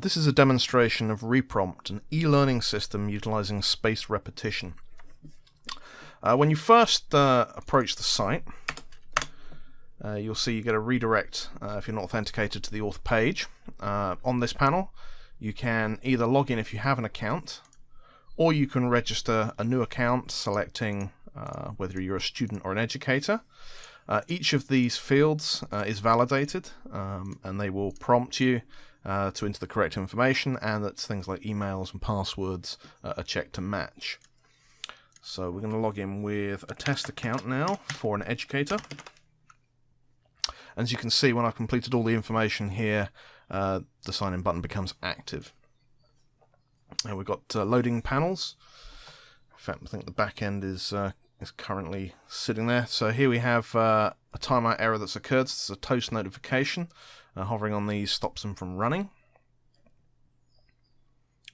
This is a demonstration of Reprompt, an e-learning system utilizing spaced repetition. When you first approach the site, you'll see you get a redirect if you're not authenticated to the auth page. On this panel, you can either log in if you have an account, or you can register a new account selecting whether you're a student or an educator. Each of these fields is validated, and they will prompt you to enter the correct information, and that things like emails and passwords are checked to match. So we're going to log in with a test account now for an educator. As you can see, when I've completed all the information here, the sign in button becomes active. And we've got loading panels. In fact, I think the back end is currently sitting there. So here we have a timeout error that's occurred. So it's a toast notification. Hovering on these stops them from running.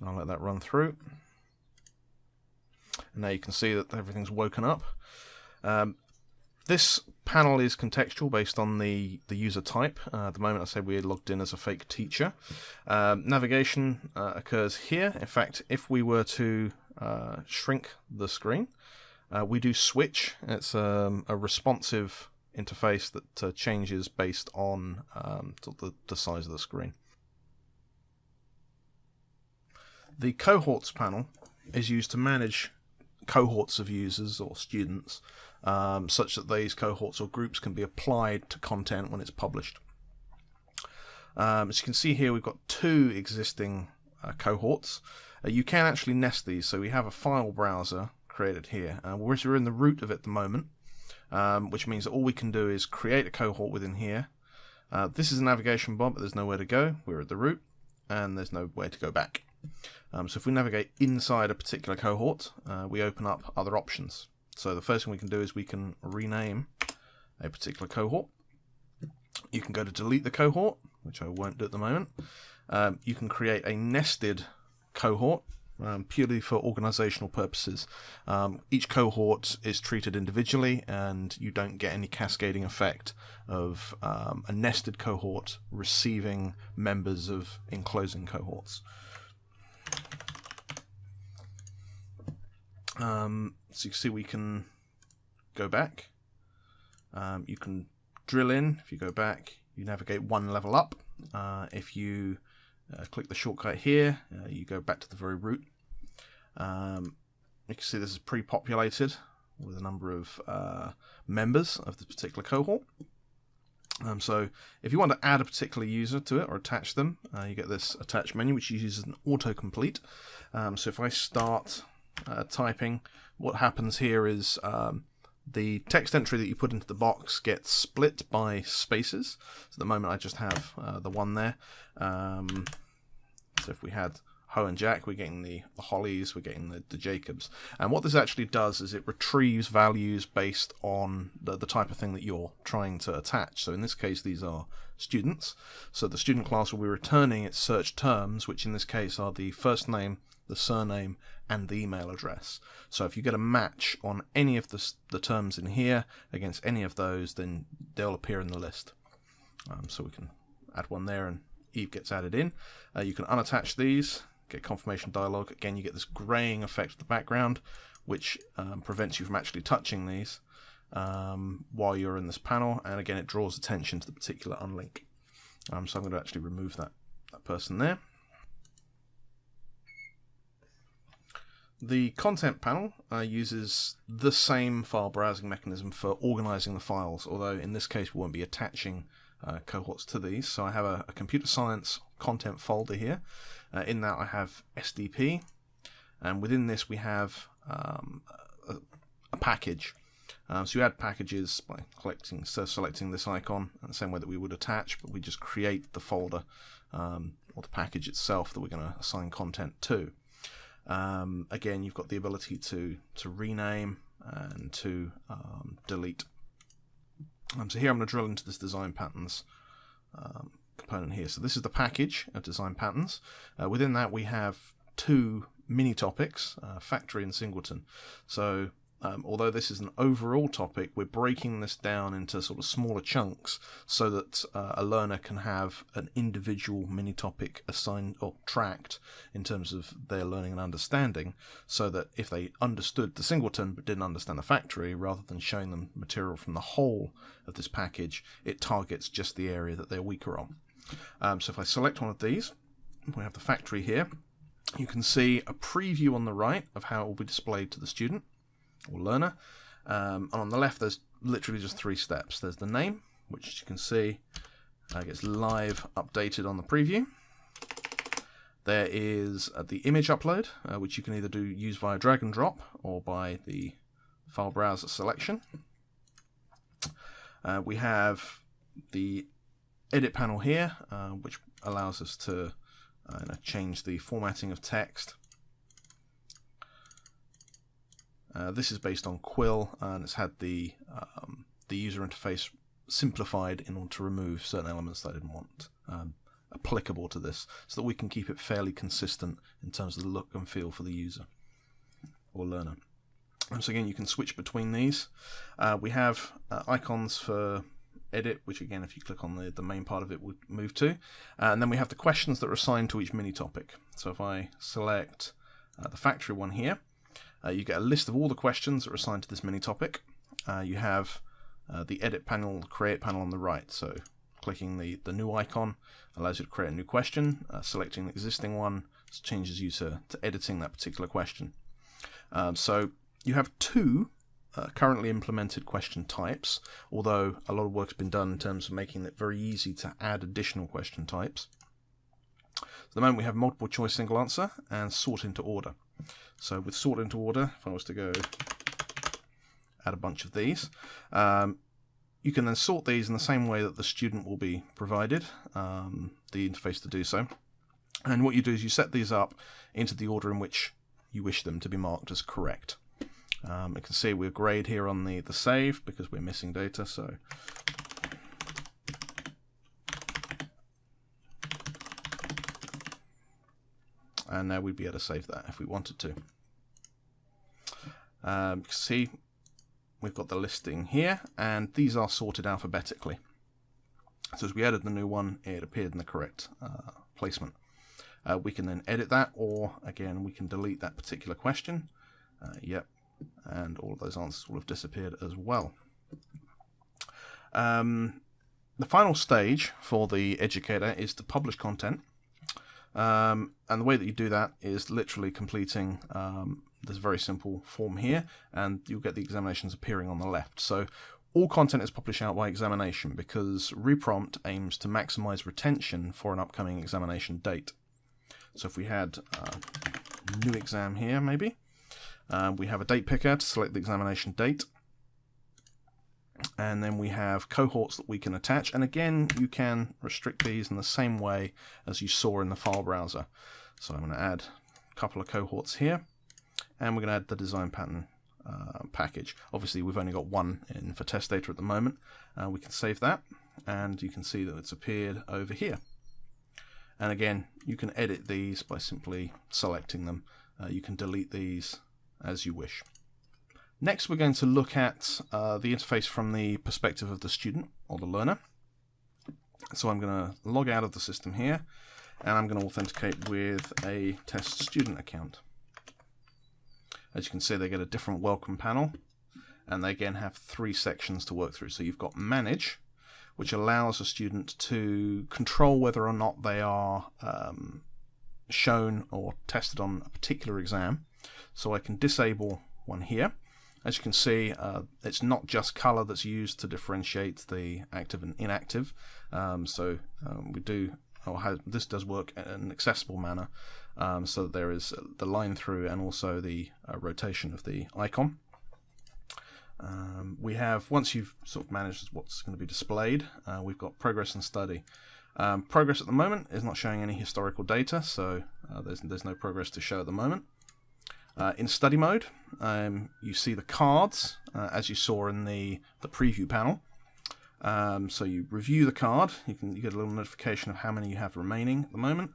I'll let that run through. And now you can see that everything's woken up. This panel is contextual based on the user type. At the moment I said we're logged in as a fake teacher. Navigation occurs here. In fact, if we were to shrink the screen, we do switch. It's a responsive interface that changes based on the size of the screen. The Cohorts panel is used to manage cohorts of users or students, such that these cohorts or groups can be applied to content when it's published. As you can see here, we've got two existing cohorts. You can actually nest these, so we have a file browser created here. We're in the root of it at the moment, which means that all we can do is create a cohort within here. This is a navigation bar, but there's nowhere to go. We're at the root, and there's nowhere to go back. So if we navigate inside a particular cohort, we open up other options. So the first thing we can do is we can rename a particular cohort. You can go to delete the cohort, which I won't do at the moment. You can create a nested cohort, purely for organizational purposes. Each cohort is treated individually, and you don't get any cascading effect of a nested cohort receiving members of enclosing cohorts. So you can see we can go back. You can drill in. If you go back, you navigate one level up. If you click the shortcut here, you go back to the very root. You can see this is pre-populated with a number of members of the particular cohort. So if you want to add a particular user to it or attach them, you get this attach menu, which uses an autocomplete. So if I start typing, what happens here is the text entry that you put into the box gets split by spaces. So at the moment I just have the one there. So if we had Ho and Jack, we're getting the Hollies, we're getting the Jacobs. And what this actually does is it retrieves values based on the type of thing that you're trying to attach. So in this case, these are students. So the student class will be returning its search terms, which in this case are the first name, the surname, and the email address. So if you get a match on any of the terms in here against any of those, then they'll appear in the list. So we can add one there, and Eve gets added in. You can unattach these, get confirmation dialog. Again, you get this graying effect of the background, which prevents you from actually touching these while you're in this panel. And again, it draws attention to the particular unlink. So I'm going to actually remove that person there. The content panel uses the same file browsing mechanism for organizing the files, although in this case we won't be attaching cohorts to these. So I have a computer science content folder here. In that I have SDP, and within this we have a package. So you add packages by selecting this icon in the same way that we would attach, but we just create the folder or the package itself that we're going to assign content to. Again, you've got the ability to rename and to delete. So here I'm going to drill into this design patterns component here. So this is the package of design patterns. Within that we have two mini topics, factory and singleton. So although this is an overall topic, we're breaking this down into sort of smaller chunks so that a learner can have an individual mini topic assigned or tracked in terms of their learning and understanding, so that if they understood the singleton but didn't understand the factory, rather than showing them material from the whole of this package, it targets just the area that they're weaker on. So if I select one of these, we have the factory here. You can see a preview on the right of how it will be displayed to the student or learner. And on the left, there's literally just 3 steps. There's the name, which you can see gets live updated on the preview. There is the image upload, which you can either use via drag and drop or by the file browser selection. We have the edit panel here, which allows us to change the formatting of text. This is based on Quill, and it's had the user interface simplified in order to remove certain elements that I didn't want applicable to this, so that we can keep it fairly consistent in terms of the look and feel for the user or learner. So again, you can switch between these. We have icons for edit, which again, if you click on the main part of it, would move to. And then we have the questions that are assigned to each mini topic. So if I select the factory one here, you get a list of all the questions that are assigned to this mini topic. You have the edit panel, the create panel on the right. So clicking the new icon allows you to create a new question. Selecting the existing one changes you to editing that particular question. So you have 2 currently implemented question types, although a lot of work's been done in terms of making it very easy to add additional question types. So at the moment we have multiple choice single answer and sort into order. So with sort into order, if I was to go add a bunch of these, you can then sort these in the same way that the student will be provided the interface to do so. And what you do is you set these up into the order in which you wish them to be marked as correct. You can see we're grayed here on the save because we're missing data. So and now we'd be able to save that if we wanted to. You can see we've got the listing here, and these are sorted alphabetically. So as we added the new one, it appeared in the correct placement. We can then edit that, or again, we can delete that particular question. Yep. And all of those answers will have disappeared as well. The final stage for the educator is to publish content. And the way that you do that is literally completing this very simple form here, and you'll get the examinations appearing on the left. So all content is published out by examination because Reprompt aims to maximize retention for an upcoming examination date. So if we had a new exam here, maybe, we have a date picker to select the examination date. And then we have cohorts that we can attach. And again, you can restrict these in the same way as you saw in the file browser. So I'm going to add a couple of cohorts here. And we're going to add the design pattern package. Obviously, we've only got one in for test data at the moment. We can save that. And you can see that it's appeared over here. And again, you can edit these by simply selecting them. You can delete these as you wish. Next, we're going to look at the interface from the perspective of the student or the learner. So I'm going to log out of the system here, and I'm going to authenticate with a test student account. As you can see, they get a different welcome panel, and they again have 3 sections to work through. So you've got manage, which allows a student to control whether or not they are shown or tested on a particular exam. So I can disable one here. As you can see, it's not just color that's used to differentiate the active and inactive. This does work in an accessible manner, so that there is the line through and also the rotation of the icon. We have, once you've sort of managed what's going to be displayed, we've got progress and study. Progress at the moment is not showing any historical data, so there's no progress to show at the moment. In study mode, you see the cards as you saw in the preview panel. So you review the card, you get a little notification of how many you have remaining at the moment.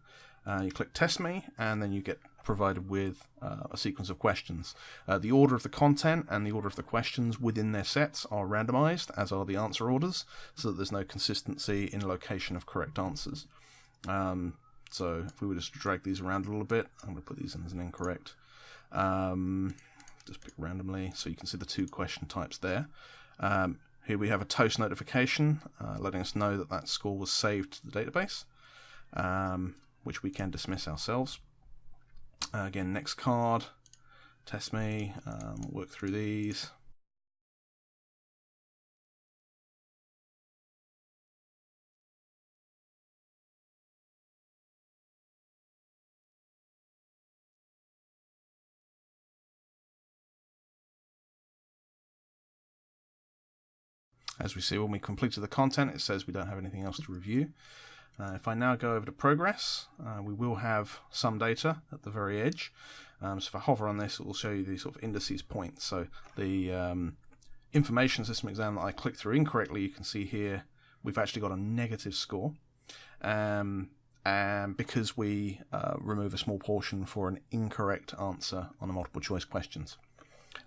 You click test me, and then you get provided with a sequence of questions. The order of the content and the order of the questions within their sets are randomized, as are the answer orders, so that there's no consistency in location of correct answers. So if we were just to drag these around a little bit, I'm going to put these in as an incorrect. Just pick randomly, so you can see the two question types there. Here we have a toast notification letting us know that that score was saved to the database, which we can dismiss ourselves. Again, next card, test me, work through these. As we see, when we completed the content, it says we don't have anything else to review. If I now go over to progress, we will have some data at the very edge. So if I hover on this, it will show you these sort of indices points. So the information system exam that I clicked through incorrectly, you can see here, we've actually got a negative score. And because we remove a small portion for an incorrect answer on the multiple choice questions.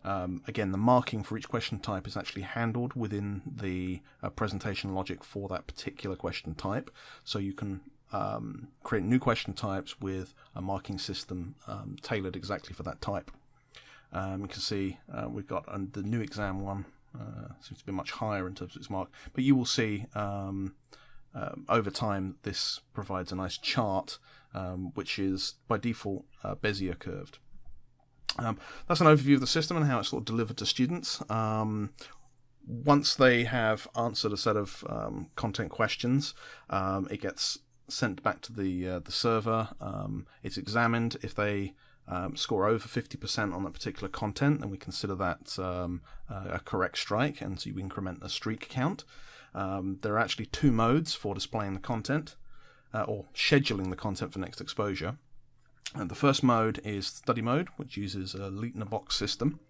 Again, the marking for each question type is actually handled within the presentation logic for that particular question type. So you can create new question types with a marking system tailored exactly for that type. You can see we've got the new exam one seems to be much higher in terms of its mark, but you will see over time this provides a nice chart which is by default Bezier curved. That's an overview of the system and how it's sort of delivered to students. Once they have answered a set of content questions, it gets sent back to the server. It's examined. If they score over 50% on that particular content, then we consider that a correct strike, and so you increment the streak count. There are actually two modes for displaying the content, or scheduling the content for next exposure. And the first mode is study mode, which uses a Leitner-Box system,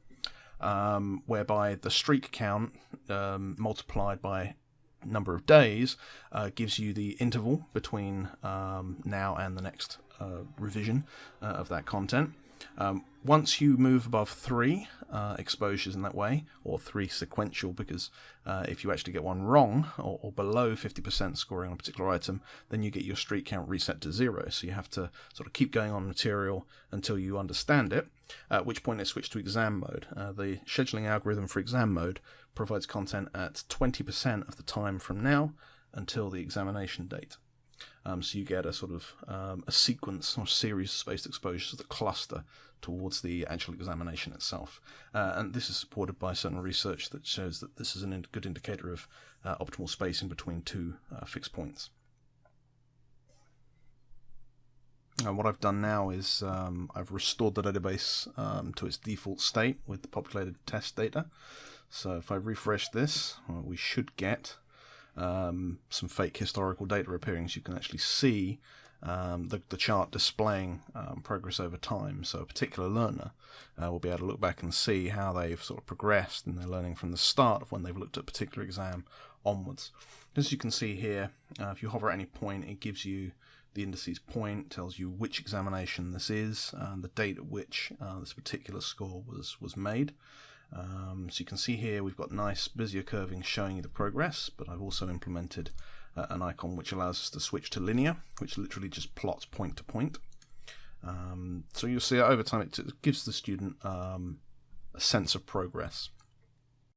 whereby the streak count multiplied by number of days gives you the interval between now and the next revision of that content. Once you move above 3 exposures in that way, or 3 sequential, because if you actually get one wrong, or below 50% scoring on a particular item, then you get your streak count reset to 0. So you have to sort of keep going on material until you understand it, at which point it switches to exam mode. The scheduling algorithm for exam mode provides content at 20% of the time from now until the examination date. So you get a sort of a sequence or series of spaced exposures that cluster towards the actual examination itself. And this is supported by certain research that shows that this is a good indicator of optimal spacing between two fixed points. What I've done now is I've restored the database to its default state with the populated test data. So if I refresh this, we should get some fake historical data appearing, so you can actually see the chart displaying progress over time. So a particular learner will be able to look back and see how they've sort of progressed in their learning from the start of when they've looked at a particular exam onwards. As you can see here, if you hover at any point, it gives you the indices point, tells you which examination this is, the date at which this particular score was made. So you can see here we've got nice Bezier curving showing you the progress, but I've also implemented an icon which allows us to switch to linear, which literally just plots point to point. So you'll see over time it gives the student a sense of progress.